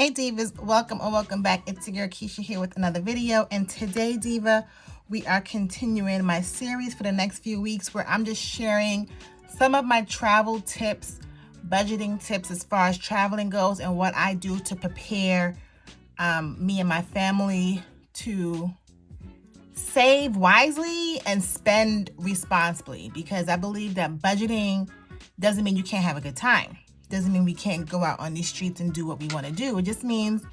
Hey Divas, welcome or welcome back. It's your girl Keisha here with another video, and today, Diva, we are continuing my series for the next few weeks where I'm just sharing some of my travel tips, budgeting tips as far as traveling goes, and what I do to prepare me and my family to save wisely and spend responsibly, because I believe that budgeting doesn't mean you can't have a good time. Doesn't mean we can't go out on these streets and do what we want to do. It just means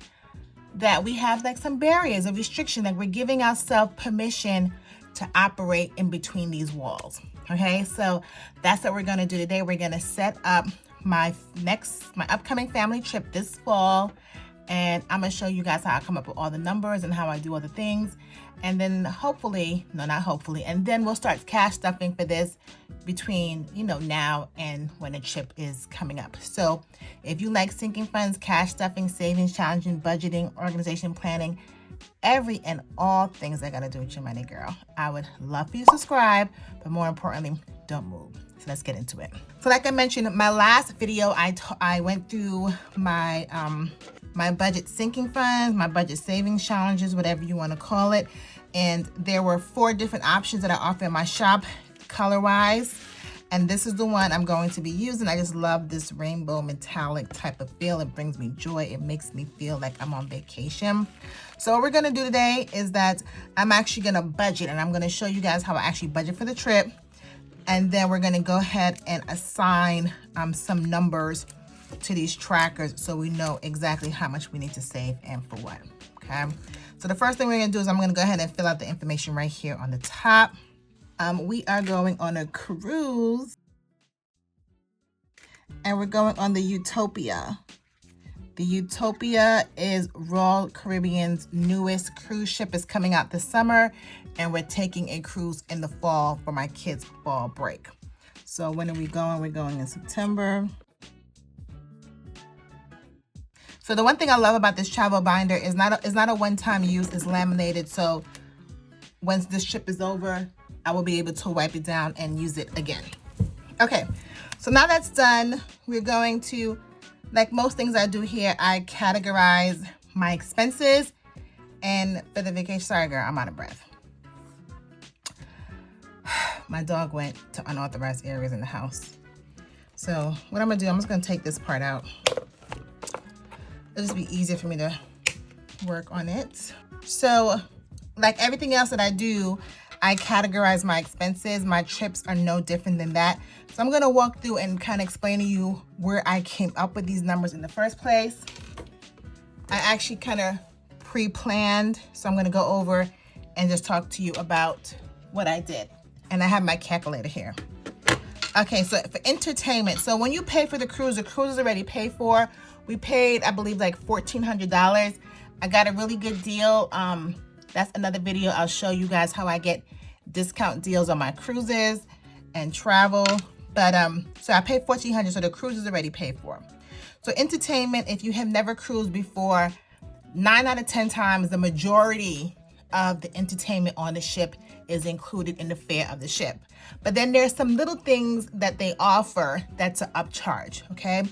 that we have like some barriers of restriction, like we're giving ourselves permission to operate in between these walls. Okay, so that's what we're going to do today. We're going to set up my upcoming family trip this fall, and I'm going to show you guys how I come up with all the numbers and how I do other things. And then and then we'll start cash stuffing for this between, now and when the trip is coming up. So if you like sinking funds, cash stuffing, savings, challenging, budgeting, organization, planning, every and all things that got to do with your money, girl, I would love for you to subscribe, but more importantly, don't move. So let's get into it. So like I mentioned, my last video, I went through my my budget sinking funds, my budget savings challenges, whatever you want to call it. And there were 4 different options that I offer in my shop color-wise. And this is the one I'm going to be using. I just love this rainbow metallic type of feel. It brings me joy. It makes me feel like I'm on vacation. So what we're going to do today is that I'm actually going to budget, and I'm going to show you guys how I actually budget for the trip. And then we're going to go ahead and assign some numbers to these trackers so we know exactly how much we need to save and for what. Okay, so the first thing we're going to do is I'm going to go ahead and fill out the information right here on the top. We are going on a cruise, and we're going on the Utopia. The Utopia is Royal Caribbean's newest cruise ship. It's coming out this summer, and we're taking a cruise in the fall for my kids' fall break. So when are we going? We're going in September. So the one thing I love about this travel binder is not a one-time use. It's laminated, so once this trip is over, I will be able to wipe it down and use it again. Okay, so now that's done, we're going to, like most things I do here, I categorize my expenses. And for the vacation, sorry girl, I'm out of breath. My dog went to unauthorized areas in the house. So what I'm gonna do, I'm just gonna take this part out. It'll just be easier for me to work on it. So like everything else that I do, I categorize my expenses. My trips are no different than that. So I'm gonna walk through and kind of explain to you where I came up with these numbers in the first place. I actually kind of pre-planned, so I'm gonna go over and just talk to you about what I did. And I have my calculator here. Okay, so for entertainment, so when you pay for the cruise is already paid for. We paid, I believe, like $1,400. I got a really good deal. That's another video. I'll show you guys how I get discount deals on my cruises and travel. But so I paid $1,400, so the cruise is already paid for. So entertainment, if you have never cruised before, 9 out of 10 times, the majority of the entertainment on the ship is included in the fare of the ship. But then there's some little things that they offer that's an upcharge, okay?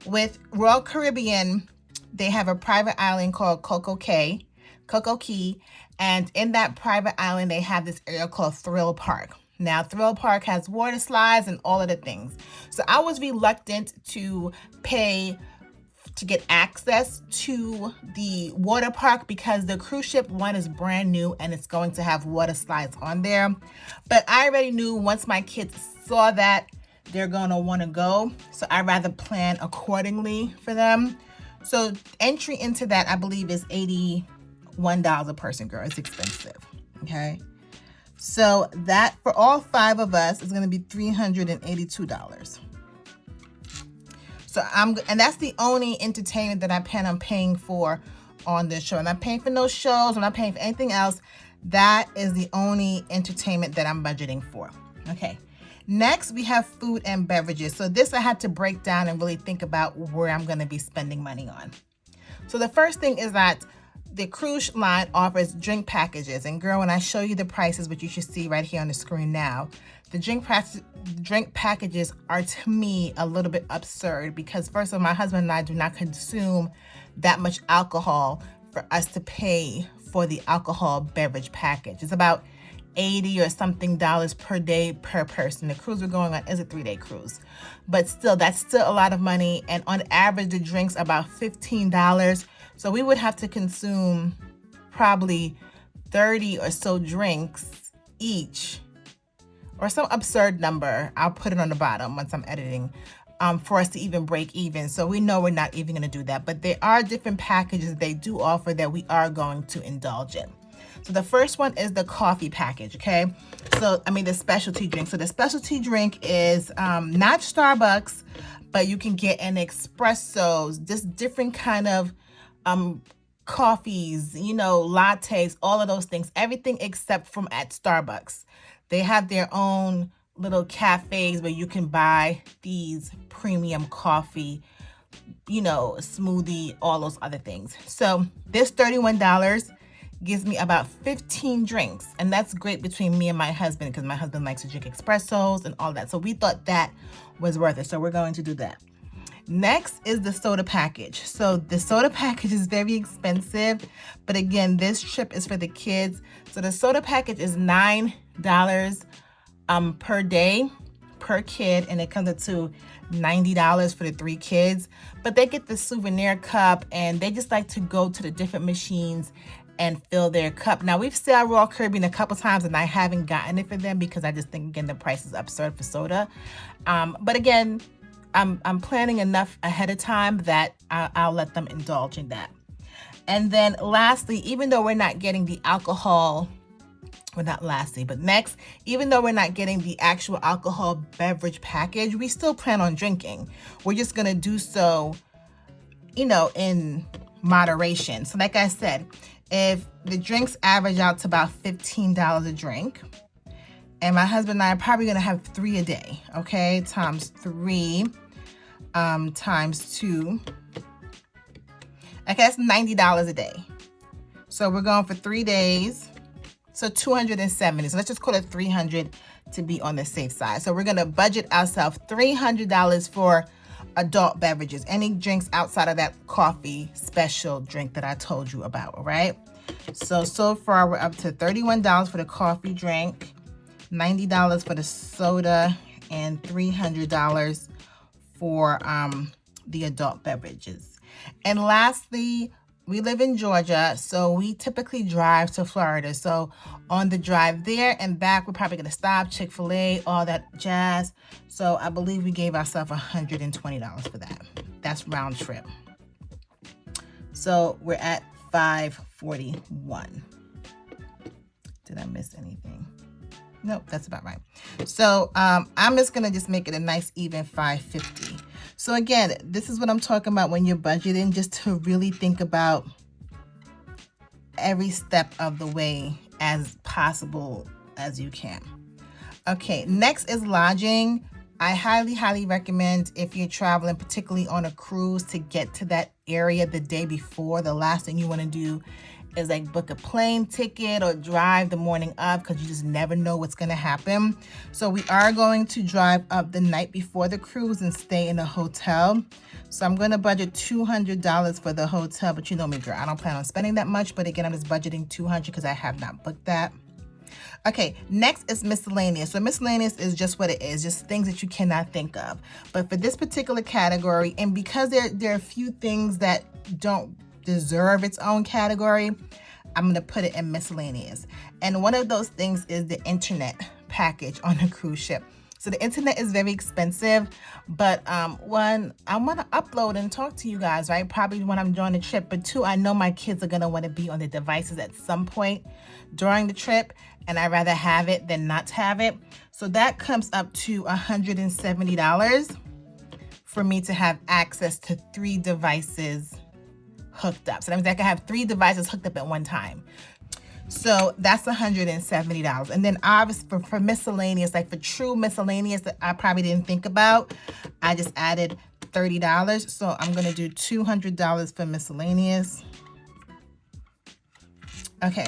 With Royal Caribbean, they have a private island called Coco Cay, and in that private island, they have this area called Thrill Park. Now, Thrill Park has water slides and all of the things. So I was reluctant to pay to get access to the water park because the cruise ship one is brand new and it's going to have water slides on there. But I already knew once my kids saw that, they're going to want to go. So I rather plan accordingly for them. So entry into that, I believe, is $81 a person, girl. It's expensive, okay? So that for all 5 of us is going to be $382. So and that's the only entertainment that I plan on paying for on this show. I'm not paying for no shows. I'm not paying for anything else. That is the only entertainment that I'm budgeting for. Okay. Next, we have food and beverages. So this I had to break down and really think about where I'm going to be spending money on. So the first thing is that the cruise line offers drink packages. And girl, when I show you the prices, which you should see right here on the screen now, the drink packages are, to me, a little bit absurd because, first of all, my husband and I do not consume that much alcohol for us to pay for the alcohol beverage package. It's about $80 or something per day per person. The cruise we're going on is a 3-day cruise, but still, that's still a lot of money. And on average, the drinks are about $15. So we would have to consume probably 30 or so drinks each, or some absurd number. I'll put it on the bottom once I'm editing, for us to even break even. So we know we're not even going to do that, but there are different packages they do offer that we are going to indulge in. So the first one is the coffee package, okay? So, the specialty drink. So the specialty drink is not Starbucks, but you can get an espressos, just different kind of coffees, lattes, all of those things, everything except from at Starbucks. They have their own little cafes where you can buy these premium coffee, smoothie, all those other things. So this $31 gives me about 15 drinks, and that's great between me and my husband, because my husband likes to drink espressos and all that. So we thought that was worth it. So we're going to do that. Next is the soda package. So the soda package is very expensive, but again, this trip is for the kids. So the soda package is $9 per day per kid, and it comes up to $90 for the 3 kids. But they get the souvenir cup, and they just like to go to the different machines and fill their cup. Now, we've sailed Royal Caribbean a couple times, and I haven't gotten it for them because I just think, again, the price is absurd for soda. But again, I'm planning enough ahead of time that I'll let them indulge in that. And then lastly, even though we're not getting the alcohol, well, not lastly, but next, even though we're not getting the actual alcohol beverage package, we still plan on drinking. We're just gonna do so, in moderation. So like I said, if the drinks average out to about $15 a drink, and my husband and I are probably gonna have 3 a day, okay? Times 3, times 2. Okay, that's $90 a day. So we're going for 3 days, so 270. So let's just call it 300 to be on the safe side. So we're gonna budget ourselves $300 for adult beverages, any drinks outside of that coffee special drink that I told you about, all right? So far we're up to $31 for the coffee drink, $90 for the soda, and $300 for the adult beverages. And lastly, we live in Georgia, so we typically drive to Florida. So on the drive there and back, we're probably gonna stop, Chick-fil-A, all that jazz. So I believe we gave ourselves $120 for that. That's round trip. So we're at $541. Did I miss anything? Nope, that's about right. So I'm just gonna make it a nice even $550. So again, this is what I'm talking about when you're budgeting, just to really think about every step of the way as possible as you can. Okay, next is lodging. I highly recommend, if you're traveling, particularly on a cruise, to get to that area the day before. The last thing you want to do is book a plane ticket or drive the morning of, because you just never know what's going to happen. So we are going to drive up the night before the cruise and stay in a hotel. So I'm going to budget $200 for the hotel, but you know me, girl, I don't plan on spending that much. But again, I'm just budgeting $200 because I have not booked that. Okay, next is miscellaneous. So miscellaneous is just what it is, just things that you cannot think of. But for this particular category, and because there are a few things that don't deserve its own category, I'm going to put it in miscellaneous. And one of those things is the internet package on a cruise ship. So the internet is very expensive, but one, I want to upload and talk to you guys, right? Probably when I'm doing the trip, but 2, I know my kids are going to want to be on the devices at some point during the trip, and I'd rather have it than not have it. So that comes up to $170 for me to have access to 3 devices hooked up. So that means I can have 3 devices hooked up at one time. So that's $170. And then obviously for miscellaneous, for true miscellaneous that I probably didn't think about, I just added $30. So I'm going to do $200 for miscellaneous. Okay.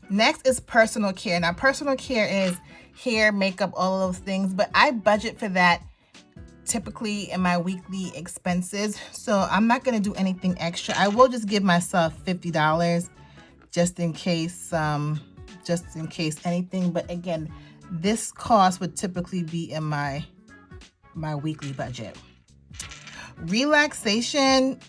Next is personal care. Now, personal care is hair, makeup, all of those things, but I budget for that typically in my weekly expenses, so I'm not gonna do anything extra. I will just give myself $50 just in case anything. But again, this cost would typically be in my weekly budget. Relaxation,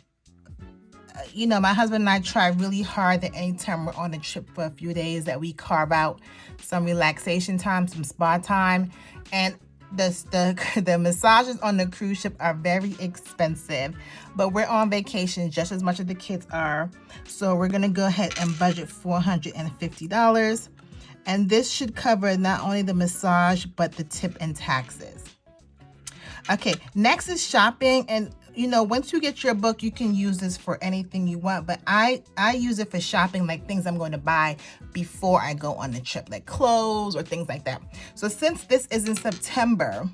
you know, my husband and I try really hard that anytime we're on a trip for a few days that we carve out some relaxation time, some spa time. And the massages on the cruise ship are very expensive, but we're on vacation just as much as the kids are. So we're gonna go ahead and budget $450. And this should cover not only the massage, but the tip and taxes. Okay, next is shopping. And you know, once you get your book, you can use this for anything you want, but I use it for shopping, like things I'm going to buy before I go on the trip, like clothes or things like that. So since this is in September,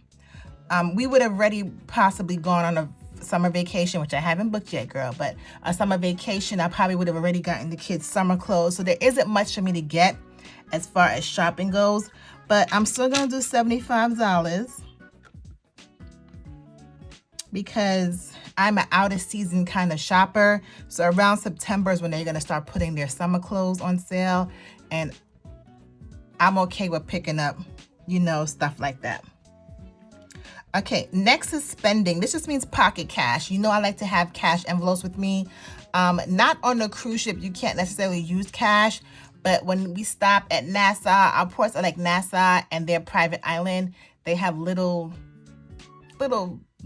we would have already possibly gone on a summer vacation, which I haven't booked yet, girl, but a summer vacation, I probably would have already gotten the kids summer clothes. So there isn't much for me to get as far as shopping goes, but I'm still going to do $75 because I'm an out of season kind of shopper. So around September is when they're going to start putting their summer clothes on sale. And I'm okay with picking up, you know, stuff like that. Okay, next is spending. This just means pocket cash. You know, I like to have cash envelopes with me. Not on the cruise ship, you can't necessarily use cash, but when we stop at Nassau, our ports are like Nassau and their private island. They have little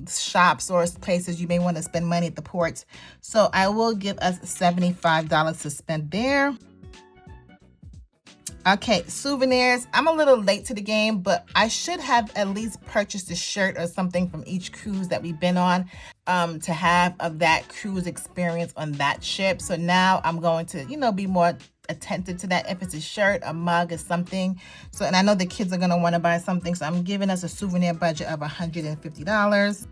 shops or places you may want to spend money at the ports. So I will give us $75 to spend there. Okay, souvenirs. I'm a little late to the game, but I should have at least purchased a shirt or something from each cruise that we've been on to have of that cruise experience on that ship. So now I'm going to, you know, be more attentive to that. If it's a shirt, a mug, or something. So, and I know the kids are going to want to buy something. So I'm giving us a souvenir budget of $150.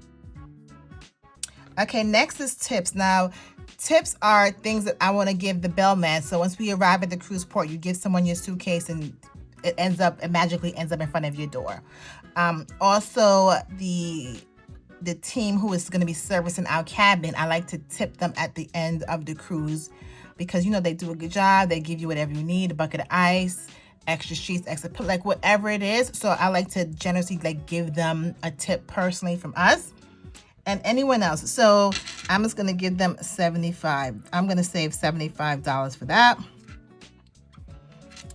Okay, next is tips. Now, tips are things that I want to give the bellman. So once we arrive at the cruise port, you give someone your suitcase and it magically ends up in front of your door. Also, the team who is going to be servicing our cabin, I like to tip them at the end of the cruise because, you know, they do a good job. They give you whatever you need, a bucket of ice, extra sheets, extra, like whatever it is. So I like to generously like give them a tip personally from us and anyone else. So I'm just going to give them $75. I'm going to save $75 for that.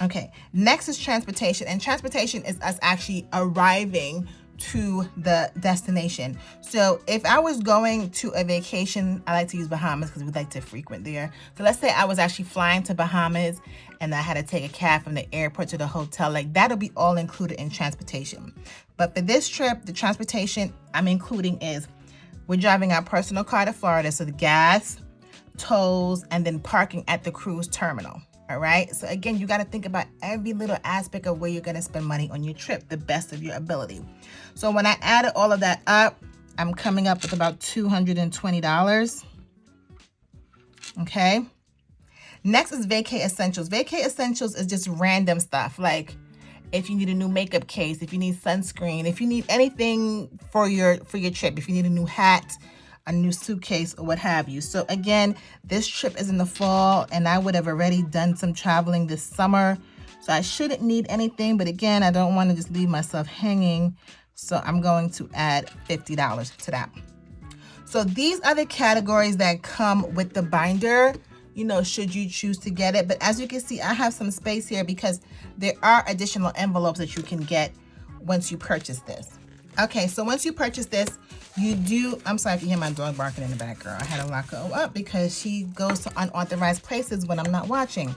Okay, next is transportation. And transportation is us actually arriving to the destination. So if I was going to a vacation, I like to use Bahamas because we like to frequent there. So let's say I was actually flying to Bahamas and I had to take a cab from the airport to the hotel, like that'll be all included in transportation. But for this trip, the transportation I'm including is we're driving our personal car to Florida, so the gas, tolls, and then parking at the cruise terminal. All right. So again, you got to think about every little aspect of where you're going to spend money on your trip, the best of your ability. So when I added all of that up, I'm coming up with about $220. Okay. Next is vacay essentials. Vacay essentials is just random stuff. Like if you need a new makeup case, if you need sunscreen, if you need anything for your trip, if you need a new hat, a new suitcase, or what have you. So again, this trip is in the fall and I would have already done some traveling this summer. So I shouldn't need anything, but again, I don't want to just leave myself hanging. So I'm going to add $50 to that. So these are the categories that come with the binder, you know, should you choose to get it. But as you can see, I have some space here because there are additional envelopes that you can get once you purchase this. Okay, so once you purchase this, you do, I'm sorry if you hear my dog barking in the back, girl. I had to lock her up because she goes to unauthorized places when I'm not watching.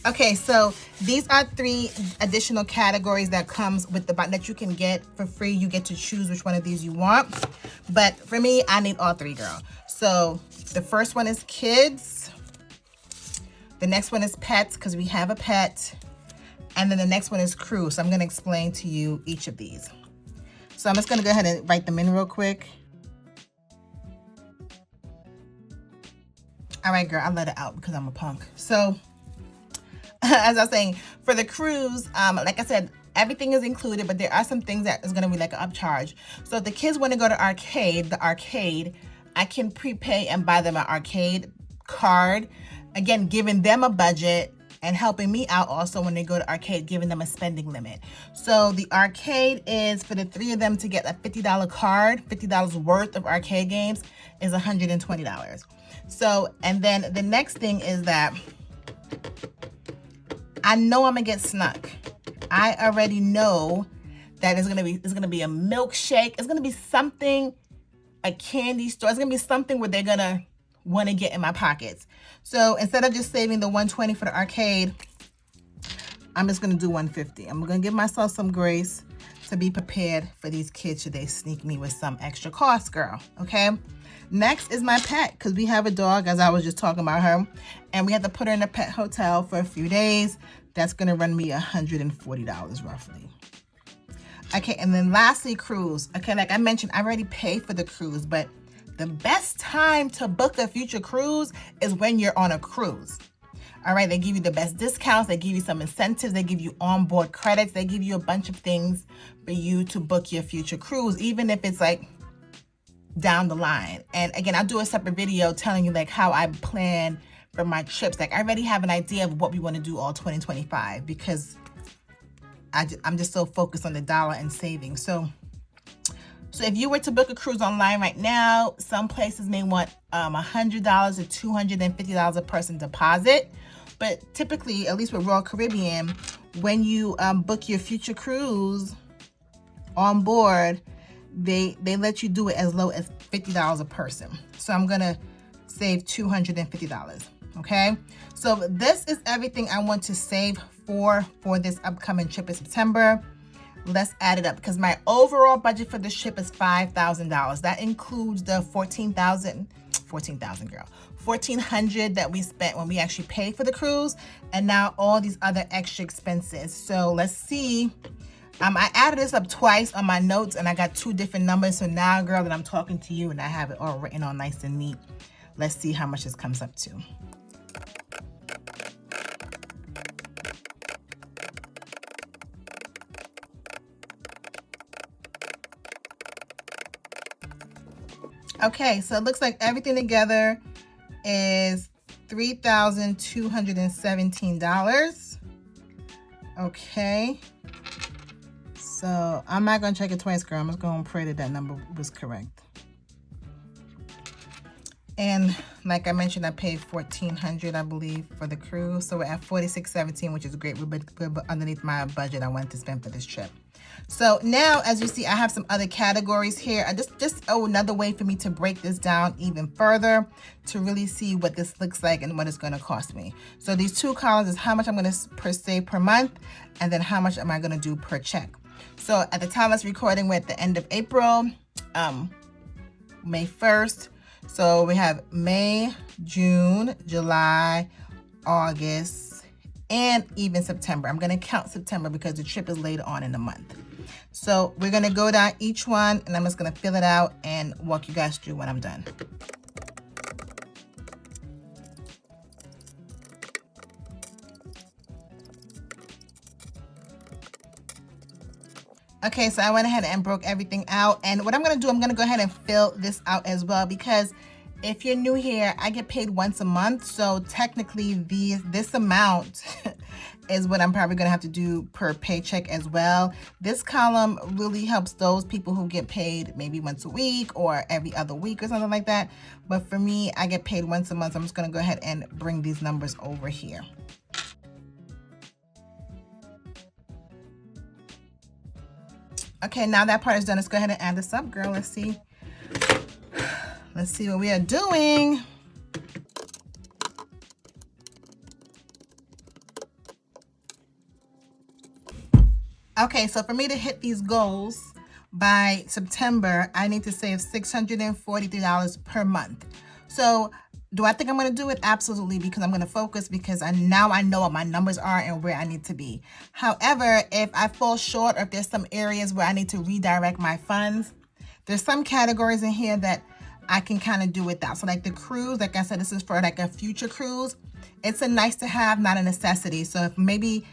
Okay, so these are 3 additional categories that comes with the that you can get for free. You get to choose which one of these you want. But for me, I need all 3, girl. So the first one is kids. The next one is pets because we have a pet. And then the next one is cruise. So I'm going to explain to you each of these. So I'm just going to go ahead and write them in real quick. All right, girl, I let it out because I'm a punk. So as I was saying, for the cruise, like I said, Everything is included, but there are some things that is going to be like an upcharge. So if the kids want to go to arcade, I can prepay and buy them an arcade card. Again, giving them a budget and helping me out also when they go to arcade, giving them a spending limit. So the arcade is for the 3 of them to get a $50 card, $50 worth of arcade games is $120. So, and then the next thing is that I know I'm gonna get snuck. I already know that it's gonna be a milkshake. It's gonna be something, a candy store. It's gonna be something where they're gonna want to get in my pockets. So instead of just saving the $120 for the arcade, I'm just gonna do $150. I'm gonna give myself some grace to be prepared for these kids should they sneak me with some extra cost, girl. Okay. Next is my pet, because we have a dog, as I was just talking about her, and we have to put her in a pet hotel for a few days. That's gonna run me $140 roughly. Okay, and then lastly, cruise. Okay, like I mentioned, I've already paid for the cruise, but the best time to book a future cruise is when you're on a cruise. All right, they give you the best discounts, they give you some incentives, they give you onboard credits, they give you a bunch of things for you to book your future cruise, even if it's like down the line. And again, I'll do a separate video telling you like how I plan for my trips. Like I already have an idea of what we want to do all 2025 because I'm just so focused on the dollar and saving. So if you were to book a cruise online right now, some places may want $100 or $250 a person deposit. But typically, at least with Royal Caribbean, when you book your future cruise on board, they let you do it as low as $50 a person. So I'm gonna save $250. Okay, so this is everything I want to save for this upcoming trip in September. Let's add it up because my overall budget for this trip is $5,000. That includes the $1,400 that we spent when we actually paid for the cruise, and now all these other extra expenses. So let's see. I added this up twice on my notes and I got 2 different numbers. So now, girl, that I'm talking to you and I have it all written on nice and neat, let's see how much this comes up to. Okay, so it looks like everything together is $3,217. Okay. So I'm not going to check it twice, girl. I'm just going to pray that that number was correct. And like I mentioned, I paid $1,400, I believe, for the cruise. So we're at $4,617, which is great. We're underneath my budget I wanted to spend for this trip. So now, as you see, I have some other categories here. I just another way for me to break this down even further to really see what this looks like and what it's going to cost me. So these 2 columns is how much I'm going to save per month, and then how much am I going to do per check. So at the time I was recording, we're at the end of April, May 1st. So we have May, June, July, August, and even September. I'm going to count September because the trip is later on in the month. So we're going to go down each one and I'm just going to fill it out and walk you guys through when I'm done. Okay, so I went ahead and broke everything out. And what I'm going to do, I'm going to go ahead and fill this out as well, because if you're new here, I get paid once a month. So technically this amount is what I'm probably going to have to do per paycheck as well. This column really helps those people who get paid maybe once a week or every other week or something like that. But for me, I get paid once a month. So I'm just going to go ahead and bring these numbers over here. Okay, now that part is done. Let's go ahead and add this up, girl. Let's see what we are doing. Okay, so for me to hit these goals by September, I need to save $643 per month. So do I think I'm going to do it? Absolutely, because I'm going to focus, because now I know what my numbers are and where I need to be. However, if I fall short, or if there's some areas where I need to redirect my funds, there's some categories in here that I can kind of do without. So like the cruise, like I said, this is for like a future cruise. It's a nice to have, not a necessity. So if maybe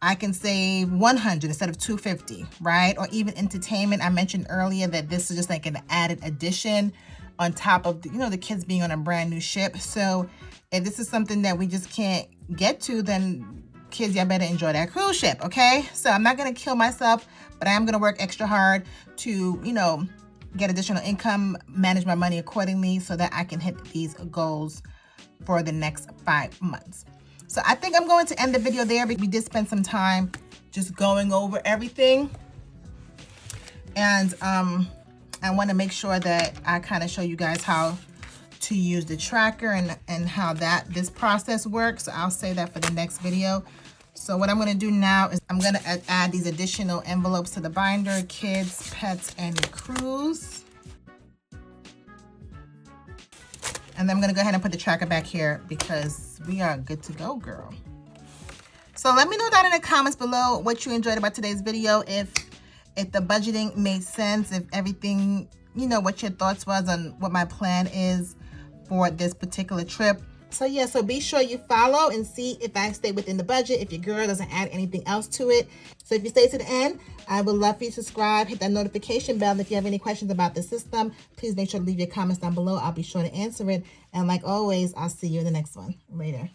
I can save 100 instead of 250, right? Or even entertainment. I mentioned earlier that this is just like an added addition on top of, the kids being on a brand new ship. So if this is something that we just can't get to, then kids, y'all better enjoy that cruise ship, okay? So I'm not gonna kill myself, but I am gonna work extra hard to, get additional income, manage my money accordingly so that I can hit these goals for the next 5 months. So I think I'm going to end the video there. We did spend some time just going over everything. And I want to make sure that I kind of show you guys how to use the tracker and how this process works. So I'll say that for the next video. So what I'm going to do now is I'm going to add these additional envelopes to the binder: kids, pets, and cruise. And then I'm going to go ahead and put the tracker back here because we are good to go, girl. So let me know down in the comments below what you enjoyed about today's video. If the budgeting made sense, if everything, what your thoughts was on what my plan is for this particular trip. So yeah, so be sure you follow and see if I stay within the budget, if your girl doesn't add anything else to it. So if you stay to the end, I would love for you to subscribe, hit that notification bell. And if you have any questions about the system, please make sure to leave your comments down below. I'll be sure to answer it. And like always, I'll see you in the next one. Later.